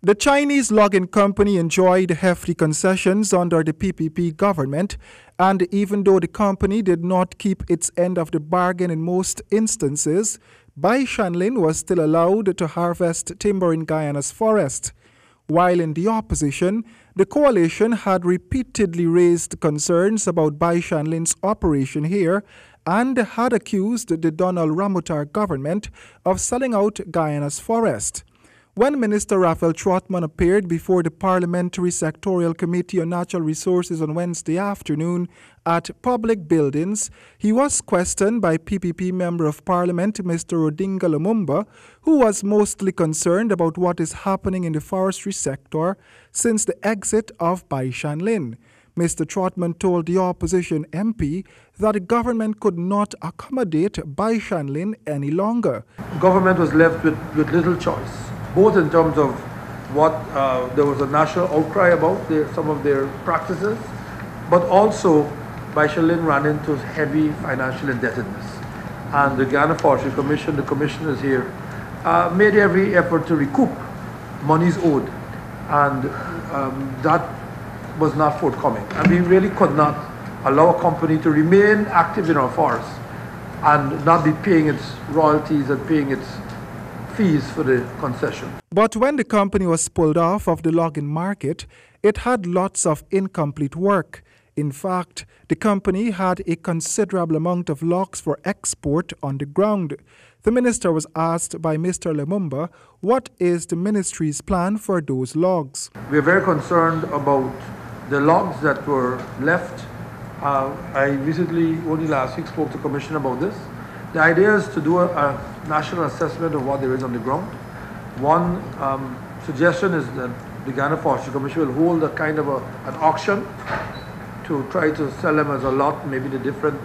The Chinese logging company enjoyed hefty concessions under the PPP government, and even though the company did not keep its end of the bargain in most instances, Bai Shan Lin was still allowed to harvest timber in Guyana's forest. While in the opposition, the coalition had repeatedly raised concerns about Bai Shan Lin's operation here and had accused the Donald Ramotar government of selling out Guyana's forest. When Minister Raphael Trotman appeared before the Parliamentary Sectorial Committee on Natural Resources on Wednesday afternoon at public buildings, he was questioned by PPP Member of Parliament Mr. Royden James, who was mostly concerned about what is happening in the forestry sector since the exit of Bai Shan Lin. Mr. Trotman told the opposition MP that the government could not accommodate Bai Shan Lin any longer. Government was left with little choice, both in terms of what there was a national outcry about some of their practices, but also Bai Shan Lin ran into heavy financial indebtedness. And the Guyana Forestry Commission, the commissioners here, made every effort to recoup monies owed, and that was not forthcoming. And we really could not allow a company to remain active in our forests and not be paying its royalties and paying its fees for the concession. But when the company was pulled off of the logging market, it had lots of incomplete work. In fact, the company had a considerable amount of logs for export on the ground. The minister was asked by Mr. Lumumba what is the ministry's plan for those logs. We are very concerned about the logs that were left. I recently, only last week, spoke to the Commission about this. The idea is to do a national assessment of what there is on the ground. One suggestion is that the Guyana Forestry Commission will hold a kind of an auction to try to sell them as a lot, maybe the different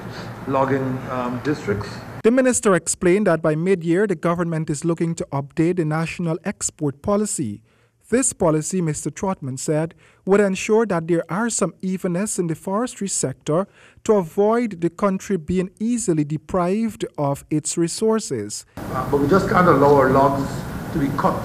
logging districts. The minister explained that by mid-year, the government is looking to update the national export policy. This policy, Mr. Trotman said, would ensure that there are some evenness in the forestry sector to avoid the country being easily deprived of its resources. But we just can't allow our logs to be cut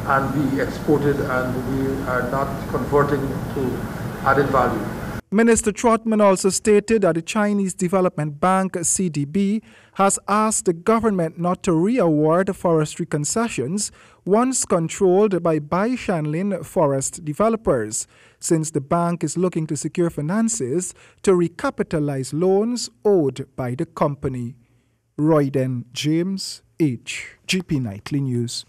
and be exported, and we are not converting to added value. Minister Trotman also stated that the Chinese Development Bank, CDB, has asked the government not to re-award forestry concessions once controlled by Bai Shan Lin forest developers, since the bank is looking to secure finances to recapitalize loans owed by the company. Royden James, HGP Nightly News.